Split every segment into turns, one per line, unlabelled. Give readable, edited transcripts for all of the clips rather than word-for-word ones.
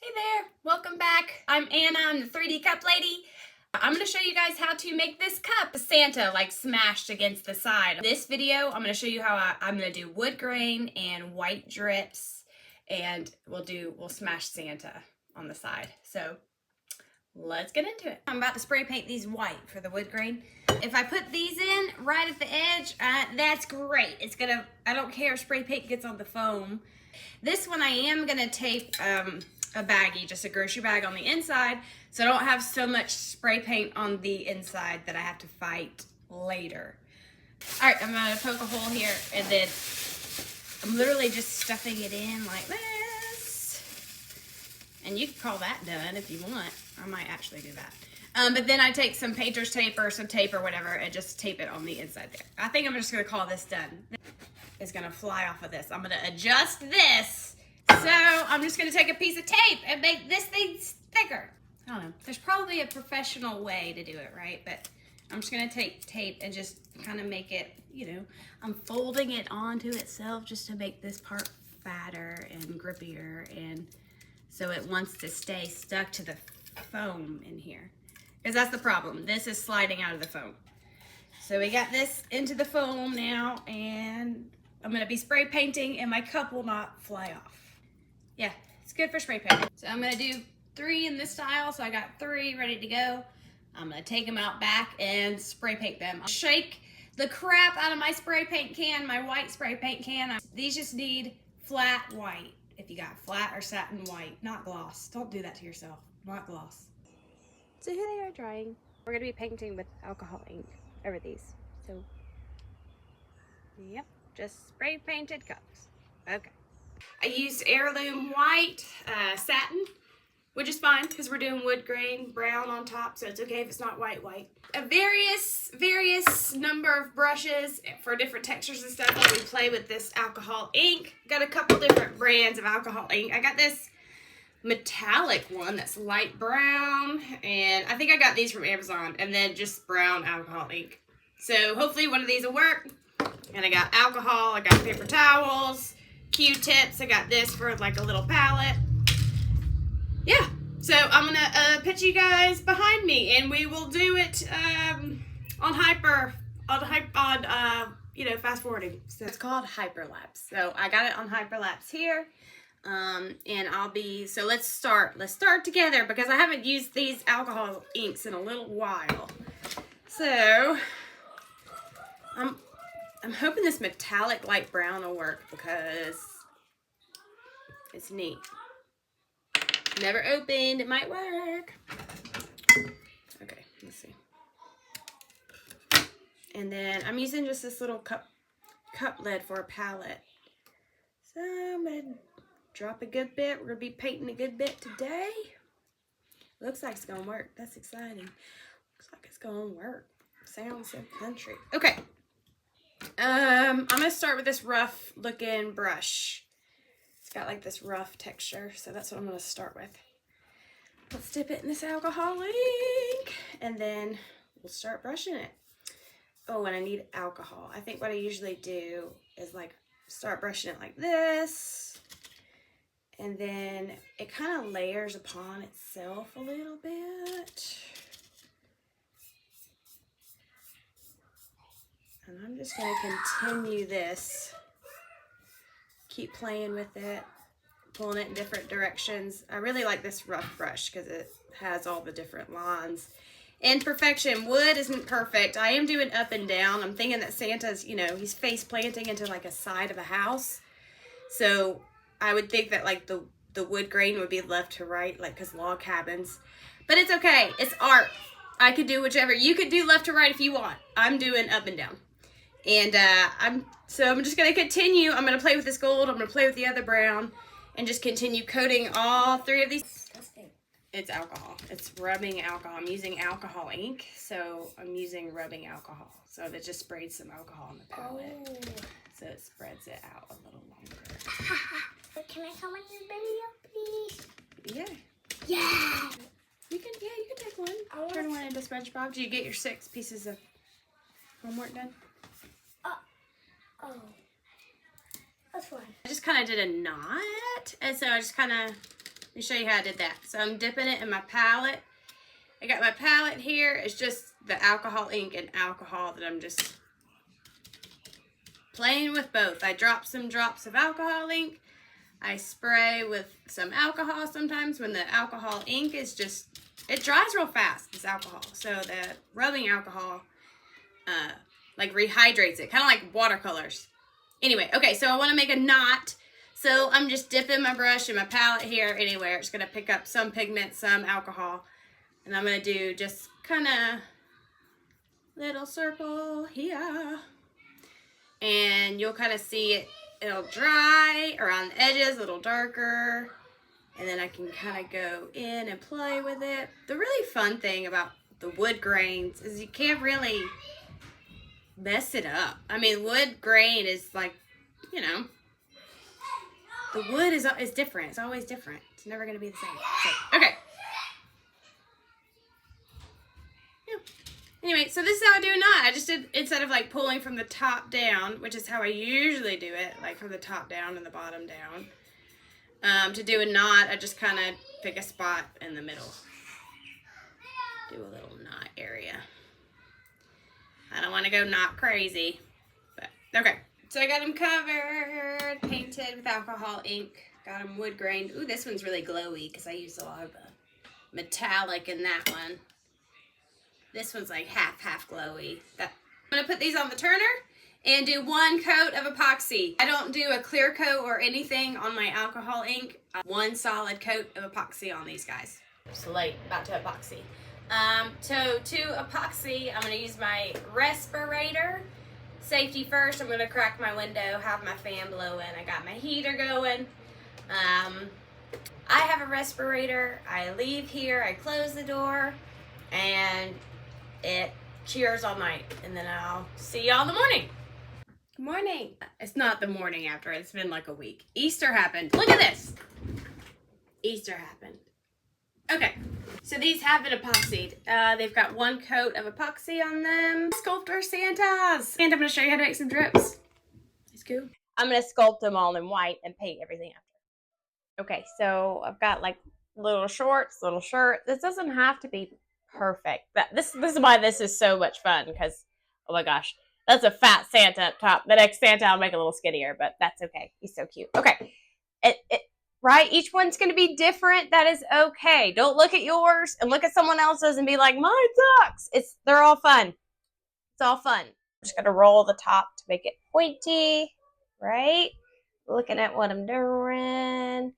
Hey there, welcome back. I'm Anna, I'm the 3D cup lady. I'm going to show you guys how to make this cup Santa like smashed against the side. In this video, I'm going to show you how I'm going to do wood grain and white drips, and we'll smash Santa on the side. So let's get into it. I'm about to spray paint these white for the wood grain. If I put these in right at the edge, that's great. I don't care if spray paint gets on the foam. This one I am going to tape a baggie, just a grocery bag on the inside, so I don't have so much spray paint on the inside that I have to fight later. All right, I'm going to poke a hole here, and then I'm literally just stuffing it in like this. And you can call that done if you want. I might actually do that. But then I take some painter's tape or some tape or whatever and just tape it on the inside there. I think I'm just going to call this done. It's going to fly off of this. I'm going to adjust this. So I'm just going to take a piece of tape and make this thing thicker. I don't know. There's probably a professional way to do it, right? But I'm just going to take tape and just kind of make it, I'm folding it onto itself just to make this part fatter and grippier, and so it wants to stay stuck to the foam in here. Because that's the problem. This is sliding out of the foam. So we got this into the foam now, and I'm going to be spray painting and my cup will not fly off. Yeah, it's good for spray painting. So I'm going to do 3 in this style. So I got 3 ready to go. I'm going to take them out back and spray paint them. I'll shake the crap out of my spray paint can, my white spray paint can. These just need flat white. If you got flat or satin white, not gloss. Don't do that to yourself, not gloss. So here they are drying. We're going to be painting with alcohol ink over these. So, yep, just spray painted cups. Okay. I used heirloom white satin, which is fine because we're doing wood grain brown on top, so it's okay if it's not white. A various number of brushes for different textures and stuff while we play with this alcohol ink. Got a couple different brands of alcohol ink. I got this metallic one that's light brown, and I think I got these from Amazon, and then just brown alcohol ink. So hopefully one of these will work. And I got alcohol, I got paper towels, Q-tips. I got this for like a little palette. Yeah, so I'm gonna put you guys behind me, and we will do it on fast forwarding. So it's called hyperlapse. So I got it on hyperlapse here. And so let's start together because I haven't used these alcohol inks in a little while. So I'm hoping this metallic light brown will work because it's neat. Never opened, it might work. Okay, let's see. And then I'm using just this little cup lid for a palette. So I'm gonna drop a good bit. We're gonna be painting a good bit today. Looks like it's gonna work. That's exciting. Looks like it's gonna work. Sounds so country. Okay. I'm gonna start with this rough looking brush. It's got like this rough texture, so that's what I'm gonna start with. Let's dip it in this alcohol ink, and then we'll start brushing it. Oh, and I need alcohol. I think what I usually do is like start brushing it like this, and then it kind of layers upon itself a little bit. And I'm just going to continue this. Keep playing with it, pulling it in different directions. I really like this rough brush because it has all the different lines. And perfection. Wood isn't perfect. I am doing up and down. I'm thinking that Santa's, he's face planting into like a side of a house. So I would think that like the wood grain would be left to right, like because log cabins. But it's okay. It's art. I could do whichever. You could do left to right if you want. I'm doing up and down. And I'm just going to continue. I'm going to play with this gold. I'm going to play with the other brown and just continue coating all 3 of these. Disgusting. It's alcohol. It's rubbing alcohol. I'm using alcohol ink, so I'm using rubbing alcohol. So that just sprayed some alcohol on the palette. Oh. So it spreads it out a little longer.
Can I come in this video, please?
Yeah.
Yeah.
You can take one. Turn one into SpongeBob. Do you get your 6 pieces of homework done?
Oh, that's fine.
I just kind of did a knot, and so I just kind of me show you how I did that. So I'm dipping it in my palette. I got my palette here. It's just the alcohol ink and alcohol that I'm just playing with both. I drop some drops of alcohol ink. I spray with some alcohol sometimes when the alcohol ink is just, it dries real fast, this alcohol. So the rubbing alcohol like rehydrates it, kind of like watercolors. Anyway, okay, so I want to make a knot. So I'm just dipping my brush in my palette here anywhere. It's going to pick up some pigment, some alcohol. And I'm going to do just kind of little circle here. And you'll kind of see it. It'll dry around the edges, a little darker. And then I can kind of go in and play with it. The really fun thing about the wood grains is you can't really mess it up. I mean, wood grain is like, you know, the wood is different. It's always different. It's never going to be the same. So, okay. Yeah. Anyway, so this is how I do a knot. I just did, instead of like pulling from the top down, which is how I usually do it, like from the top down and the bottom down, to do a knot, I just kind of pick a spot in the middle. Do a little knot area. I don't want to go knot crazy, but okay. So I got them covered, painted with alcohol ink. Got them wood grained. Ooh, this one's really glowy because I used a lot of metallic in that one. This one's like half glowy. I'm gonna put these on the turner and do one coat of epoxy. I don't do a clear coat or anything on my alcohol ink. One solid coat of epoxy on these guys. So like about to epoxy. So to epoxy, I'm gonna use my respirator. Safety first, I'm gonna crack my window, have my fan blowing. I got my heater going. I have a respirator. I leave here, I close the door, and it cheers all night. And then I'll see y'all in the morning. Good morning. It's not the morning after, it's been like a week. Easter happened. Look at this. Easter happened. Okay, so these have been epoxied. They've got one coat of epoxy on them. Sculptor Santas. And I'm gonna show you how to make some drips. Let's go. I'm gonna sculpt them all in white and paint everything after. Okay, so I've got like little shorts, little shirt. This doesn't have to be perfect. This is why this is so much fun, because, oh my gosh, that's a fat Santa up top. The next Santa I'll make a little skinnier, but that's okay. He's so cute. Okay, right? Each one's going to be different. That is okay. Don't look at yours and look at someone else's and be like, mine sucks. They're all fun. It's all fun. I'm just going to roll the top to make it pointy, right? Looking at what I'm doing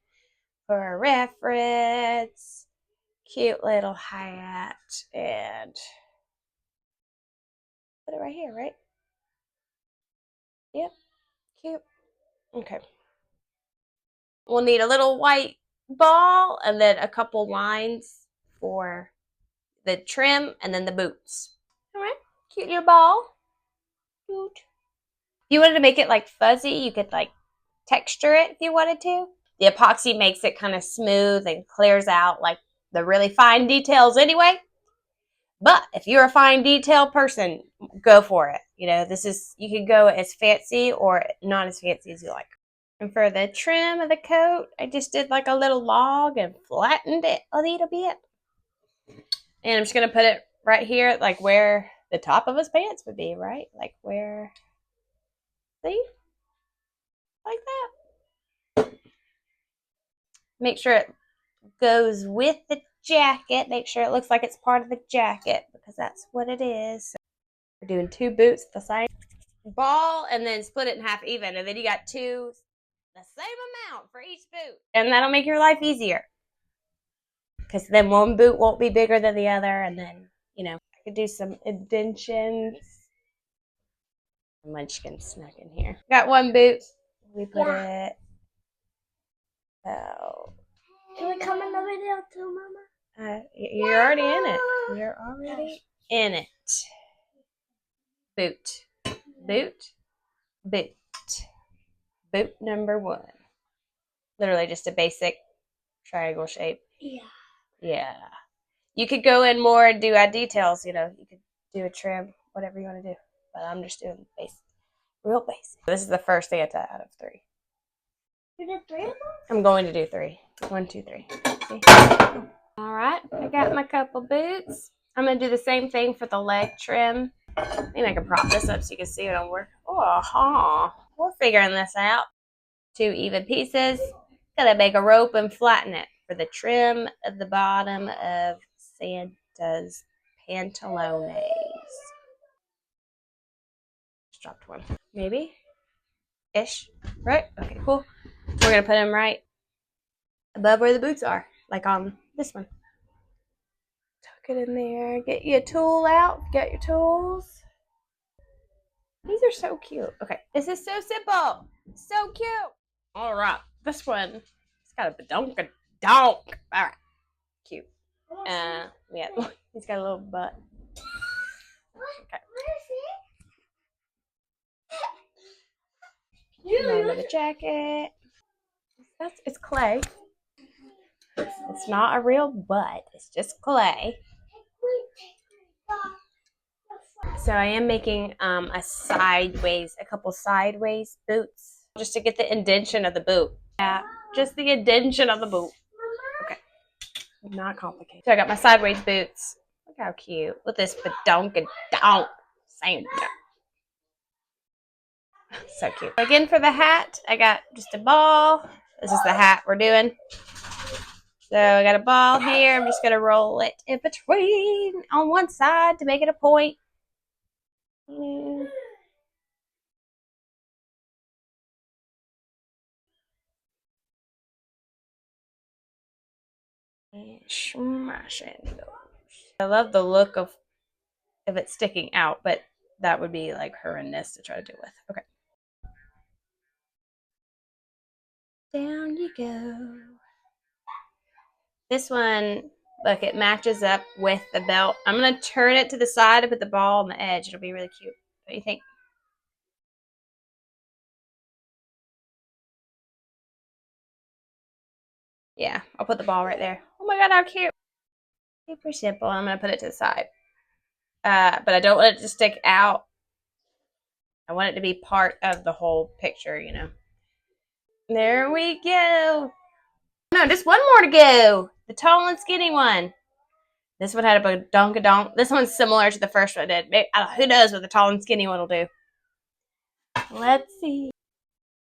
for a reference. Cute little hat. And put it right here, right? Yep. Cute. Okay. We'll need a little white ball and then a couple lines for the trim and then the boots. All right, cute little ball. Cute. If you wanted to make it like fuzzy, you could like texture it if you wanted to. The epoxy makes it kind of smooth and clears out like the really fine details anyway. But if you're a fine detail person, go for it. You know, you can go as fancy or not as fancy as you like. And for the trim of the coat, I just did like a little log and flattened it a little bit. And I'm just going to put it right here, like where the top of his pants would be, right? Like where, see? Like that. Make sure it goes with the jacket. Make sure it looks like it's part of the jacket, because that's what it is. So we're doing 2 boots, the same ball, and then split it in half even. And then you got 2... the same amount for each boot. And that'll make your life easier. Because then one boot won't be bigger than the other. And then, you know, I could do some indentions. Munchkin snuck in here. Got 1 boot. We put it. Oh.
Can we come in the video too, Mama?
You're already in it. You're already in it. Boot. Boot. Boot. Boot number 1. Literally just a basic triangle shape.
Yeah.
Yeah. You could go in more and do details, you know. You could do a trim, whatever you want to do. But I'm just doing basic. Real basic. This is the first Santa out of 3.
You did 3 of them?
I'm going to do 3. 1, 2, 3. See? All right, I got my couple boots. I'm going to do the same thing for the leg trim. Maybe I can prop this up so you can see it on work. Oh, we're figuring this out. 2 even pieces. Gotta make a rope and flatten it for the trim of the bottom of Santa's pantalones. Just dropped one. Maybe? Ish. Right? Okay, cool. We're gonna put them right above where the boots are, like on this one. Tuck it in there. Get you a tool out. Get your tools. These are so cute. Okay, this is so simple. So cute. All right, this one. It's got a badonka donk. All right, cute. Yeah, he's got a little butt. Okay. Under the jacket. It's clay. It's not a real butt. It's just clay. So I am making a couple sideways boots, just to get the indentation of the boot. Yeah, just the indentation of the boot. Okay, not complicated. So I got my sideways boots. Look how cute with this badonka donk Santa. So cute. Again, for the hat, I got just a ball. This is the hat we're doing. So I got a ball here. I'm just gonna roll it in between on one side to make it a point. And smash it. I love the look of it sticking out, but that would be like horrendous to try to deal with. Okay. Down you go. This one, look, it matches up with the belt. I'm going to turn it to the side and put the ball on the edge. It'll be really cute. What do you think? Yeah, I'll put the ball right there. Oh my god, how cute. Super simple. I'm going to put it to the side. But I don't want it to stick out. I want it to be part of the whole picture, you know. There we go. No, just one more to go. The tall and skinny one. This one had a badonkadonk. This one's similar to the first one I did. Who knows what the tall and skinny one will do. Let's see.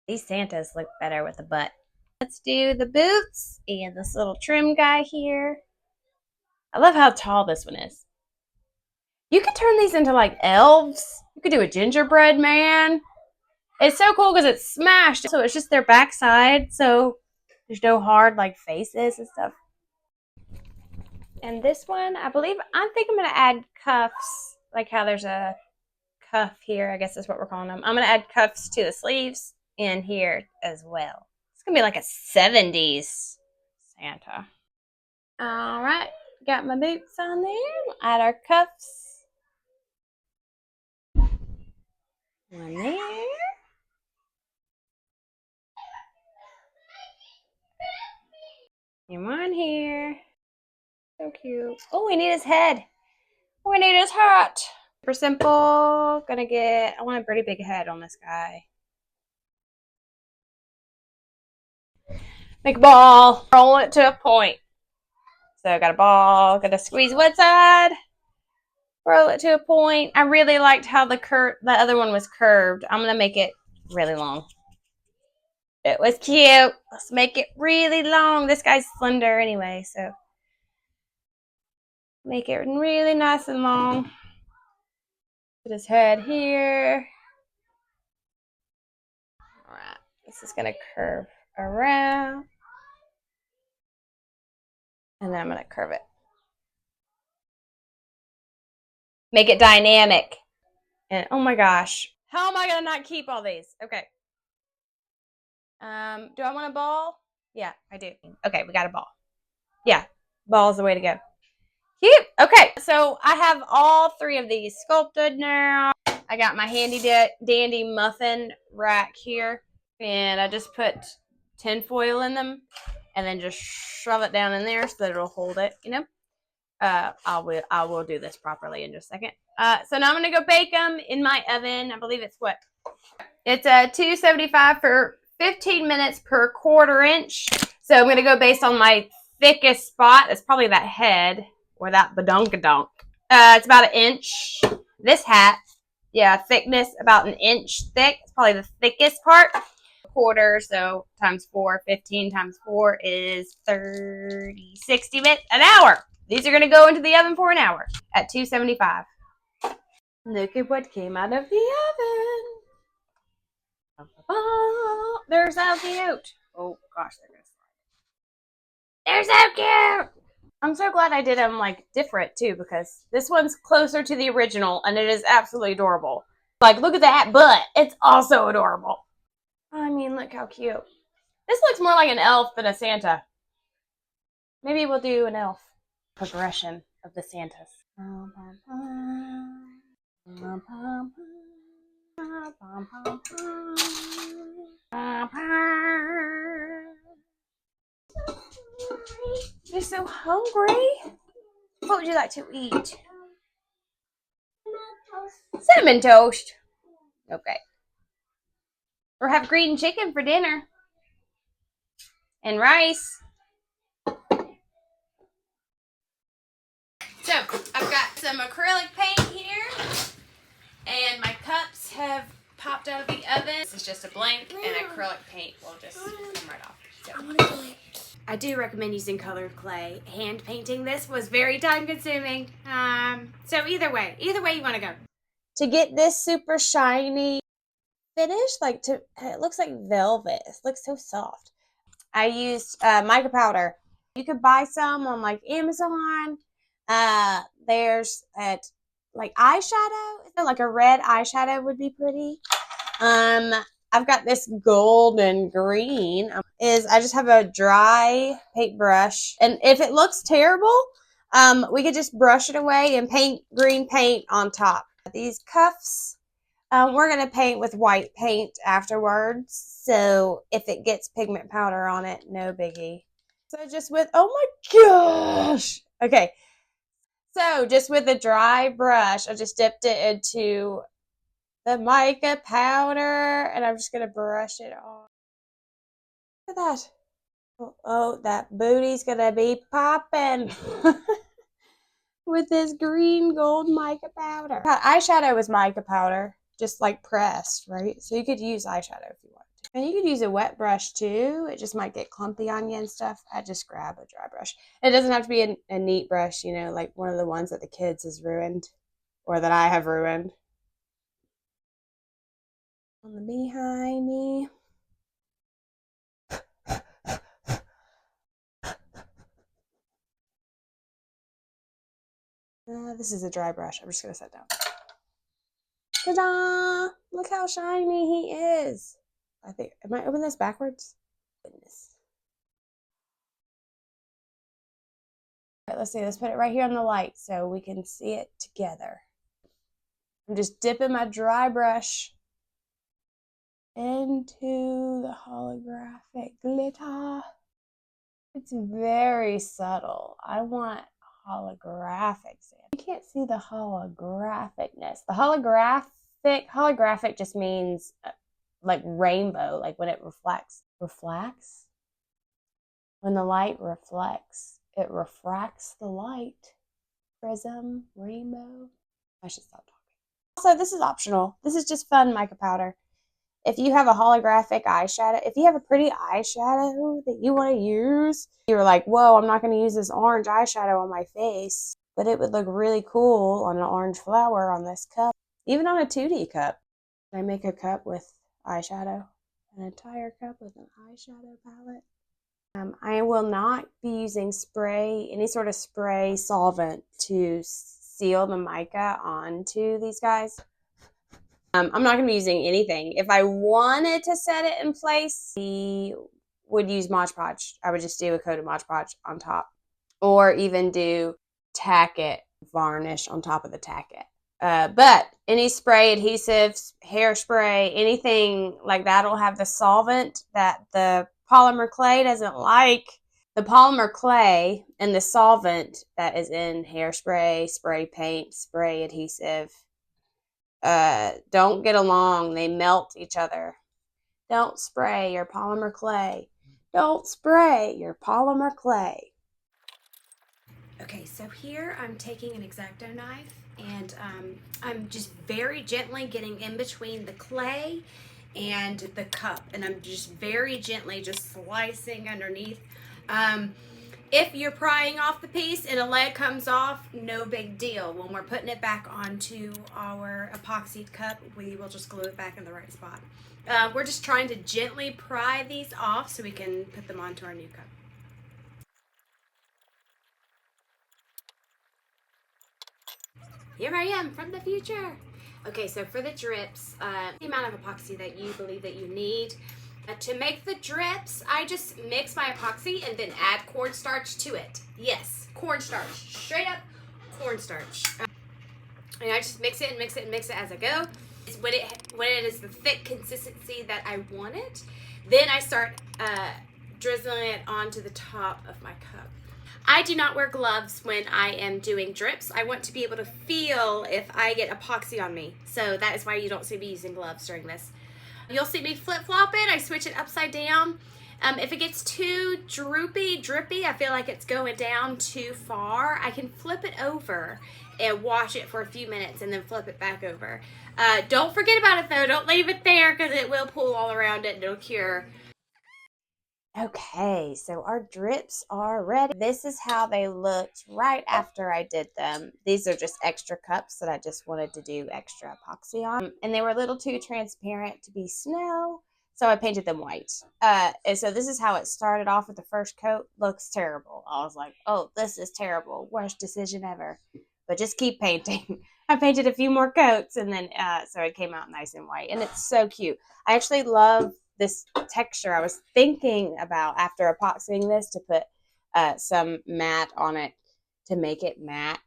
These Santas look better with the butt. Let's do the boots and this little trim guy here. I love how tall this one is. You could turn these into like elves. You could do a gingerbread man. It's so cool because it's smashed. So it's just their backside. So there's no hard like faces and stuff. And this one, I think I'm going to add cuffs. Like how there's a cuff here. I guess that's what we're calling them. I'm going to add cuffs to the sleeves in here as well. It's going to be like a 70s Santa. All right. Got my boots on there. We'll add our cuffs. One there. And one here. So cute. Oh, we need his head. We need his hat. Super simple. I want a pretty big head on this guy. Make a ball. Roll it to a point. So I got a ball. Got to squeeze one side. Roll it to a point. I really liked how the other one was curved. I'm going to make it really long. It was cute. Let's make it really long. This guy's slender anyway, so make it really nice and long. Put his head here. All right. This is going to curve around. And then I'm going to curve it. Make it dynamic. And oh my gosh. How am I going to not keep all these? Okay. Do I want a ball? Yeah, I do. Okay, we got a ball. Yeah, ball's the way to go. Cute. Okay, so I have all 3 of these sculpted now. I got my handy dandy muffin rack here. And I just put tin foil in them. And then just shove it down in there so that it'll hold it, you know. I will do this properly in just a second. So now I'm going to go bake them in my oven. I believe it's what? It's 275 for 15 minutes per 1/4 inch. So I'm going to go based on my thickest spot. That's probably that head or that badunkadunk. It's about 1 inch. This hat, yeah, thickness about 1 inch thick. It's probably the thickest part. 1/4, so times 4, 15 times 4 is 30, 60 minutes, an hour. These are going to go into the oven for an hour at 275. Look at what came out of the oven. They're so cute. Oh gosh, they're going to slide. They're so cute. I'm so glad I did them like different too, because this one's closer to the original and it is absolutely adorable. Like, look at that butt. It's also adorable. I mean, look how cute. This looks more like an elf than a Santa. Maybe we'll do an elf progression of the Santas. You're so hungry. What would you like to eat? Cinnamon toast. Okay. Or have green chicken for dinner. And rice. So, I've got some acrylic paint here. And my cups have popped out of the oven. This is just a blank, and acrylic paint will just come right off. So, I do recommend using colored clay. Hand painting this was very time consuming. So either way you want to go. To get this super shiny finish, it looks like velvet. It looks so soft. I used mica powder. You could buy some on like Amazon. There's like eyeshadow, like a red eyeshadow would be pretty. I've got this gold and green. I just have a dry paintbrush, and if it looks terrible, we could just brush it away and paint green paint on top. These cuffs, we're gonna paint with white paint afterwards, so if it gets pigment powder on it, no biggie. So just with, oh my gosh, okay. So just with a dry brush, I just dipped it into the mica powder, and I'm just going to brush it off. Look at that. Oh, that booty's going to be popping with this green gold mica powder. Eyeshadow is mica powder, just like pressed, right? So you could use eyeshadow if you want to. And you could use a wet brush too. It just might get clumpy on you and stuff. I just grab a dry brush. It doesn't have to be a neat brush, you know, like one of the ones that the kids has ruined or that I have ruined. On the behind me. This is a dry brush. I'm just going to set down. Ta-da! Look how shiny he is. I think, am I opening this backwards? Goodness. All right, let's see. Let's put it right here on the light so we can see it together. I'm just dipping my dry brush into the holographic glitter. It's very subtle. I want holographic sand. You can't see the holographicness. The holographic just means like rainbow, like when it reflects. Reflects? When the light reflects, it refracts the light. Prism, rainbow. I should stop talking. Also, this is optional. This is just fun mica powder. If you have a holographic eyeshadow, if you have a pretty eyeshadow that you want to use, you're like, whoa, I'm not going to use this orange eyeshadow on my face, but it would look really cool on an orange flower on this cup, even on a 2D cup. I make a cup with eyeshadow, an entire cup with an eyeshadow palette. I will not be using any sort of spray solvent to seal the mica onto these guys. I'm not going to be using anything. If I wanted to set it in place, we would use Mod Podge. I would just do a coat of Mod Podge on top. Or even do tack it, varnish on top of the tack it. But any spray, adhesives, hairspray, anything like that will have the solvent that the polymer clay doesn't like. The polymer clay and the solvent that is in hairspray, spray paint, spray adhesive, don't get along. They melt each other. Don't spray your polymer clay. Don't spray your polymer clay. Okay, so here I'm taking an X-Acto knife and I'm just very gently getting in between the clay and the cup, and I'm just very gently just slicing underneath. If you're prying off the piece and a leg comes off, no big deal. When we're putting it back onto our epoxied cup, we will just glue it back in the right spot. We're just trying to gently pry these off so we can put them onto our new cup. Here I am from the future. Okay, so for the drips, the amount of epoxy that you believe that you need. To make the drips, I just mix my epoxy and then add cornstarch to it. Yes, cornstarch, straight up cornstarch. And I just mix it and mix it and mix it as I go. When it is the thick consistency that I want it, then I start drizzling it onto the top of my cup. I do not wear gloves when I am doing drips. I want to be able to feel if I get epoxy on me. So that is why you don't see me using gloves during this. You'll see me flip-flop it. I switch it upside down. If it gets too drippy, I feel like it's going down too far, I can flip it over and wash it for a few minutes and then flip it back over. Don't forget about it though. Don't leave it there because it will pool all around it and it'll cure. Okay, so our drips are ready. This is how they looked right after I did them. These are just extra cups that I just wanted to do extra epoxy on. And they were a little too transparent to be snow, so I painted them white. And so this is how it started off with the first coat. Looks terrible. I was like, oh, this is terrible. Worst decision ever. But just keep painting. I painted a few more coats, and then so it came out nice and white. And it's so cute. I actually love this texture. I was thinking about, after epoxying this, to put some matte on it to make it matte.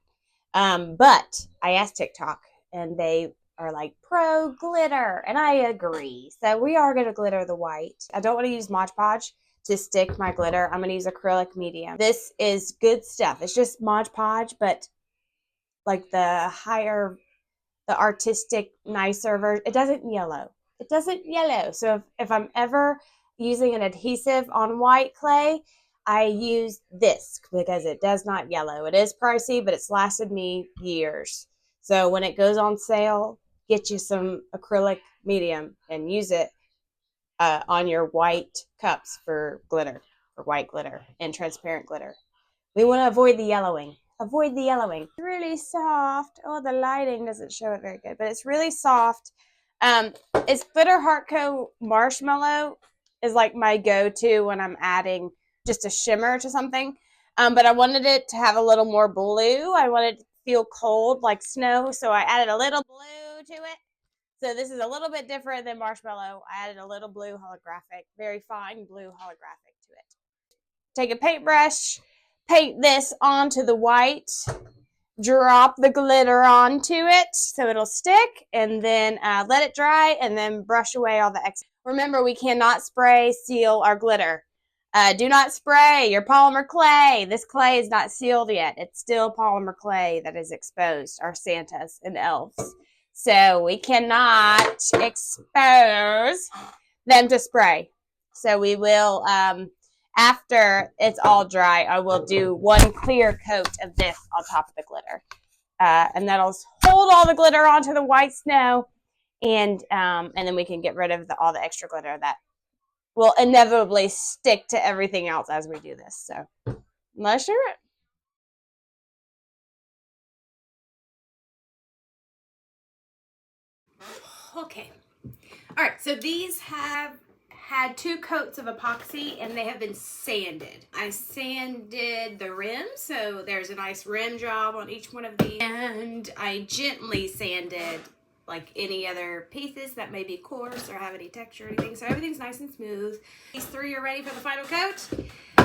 But I asked TikTok, and they are like, pro glitter, and I agree. So we are going to glitter the white. I don't want to use Mod Podge to stick my glitter. I'm going to use acrylic medium. This is good stuff. It's just Mod Podge, but like the higher, the artistic, nicer version. It doesn't yellow. It doesn't yellow. So if I'm ever using an adhesive on white clay, I use this because it does not yellow. It is pricey, but it's lasted me years. So when it goes on sale, get you some acrylic medium and use it on your white cups for glitter, for white glitter and transparent glitter. We want to avoid the yellowing. Avoid the yellowing. It's really soft. Oh, the lighting doesn't show it very good, but it's really soft. It's Glitter Heartco Marshmallow is like my go-to when I'm adding just a shimmer to something. But I wanted it to have a little more blue. I wanted it to feel cold like snow, so I added a little blue to it. So this is a little bit different than Marshmallow. I added a little blue holographic, very fine blue holographic to it. Take a paintbrush, paint this onto the white, drop the glitter onto it so it'll stick, and then let it dry and then brush away all the excess. Remember, we cannot spray seal our glitter. Do not spray your polymer clay. This clay is not sealed yet. It's still polymer clay that is exposed, our Santas and elves. So we cannot expose them to spray. So we will, after it's all dry, I will do one clear coat of this on top of the glitter. And that'll hold all the glitter onto the white snow. And then we can get rid of all the extra glitter that will inevitably stick to everything else as we do this. So let's do it. Okay. All right, so these have had 2 coats of epoxy and they have been sanded. I sanded the rim, so there's a nice rim job on each one of these. And I gently sanded like any other pieces that may be coarse or have any texture or anything. So everything's nice and smooth. These 3 are ready for the final coat.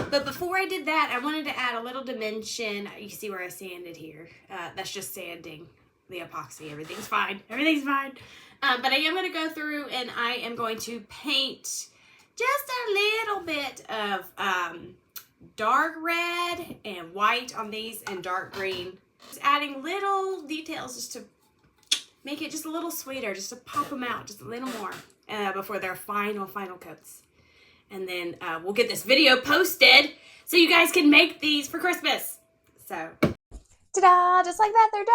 But before I did that, I wanted to add a little dimension. You see where I sanded here. That's just sanding the epoxy. Everything's fine. Everything's fine. But I am going to go through and I am going to paint just a little bit of dark red and white on these and dark green. Just adding little details just to make it just a little sweeter, just to pop them out just a little more. before their final coats. And then we'll get this video posted so you guys can make these for Christmas. So, ta-da! Just like that, they're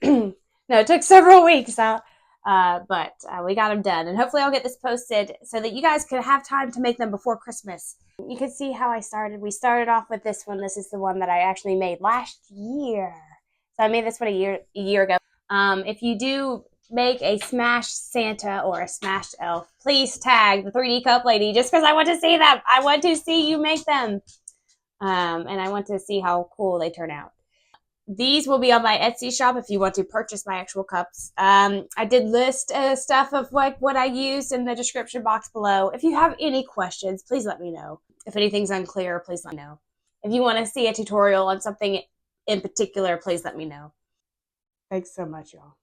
done. No, it took several weeks, but we got them done. And hopefully I'll get this posted so that you guys could have time to make them before Christmas. You can see how I started. We started off with this one. This is the one that I actually made last year. So I made this one a year ago. If you do make a smashed Santa or a smashed elf, please tag the 3D Cup Lady just because I want to see them. I want to see you make them. And I want to see how cool they turn out. These will be on my Etsy shop if you want to purchase my actual cups. I did list stuff of like what I used in the description box below. If you have any questions, please let me know. If anything's unclear, please let me know. If you want to see a tutorial on something in particular, please let me know. Thanks so much, y'all.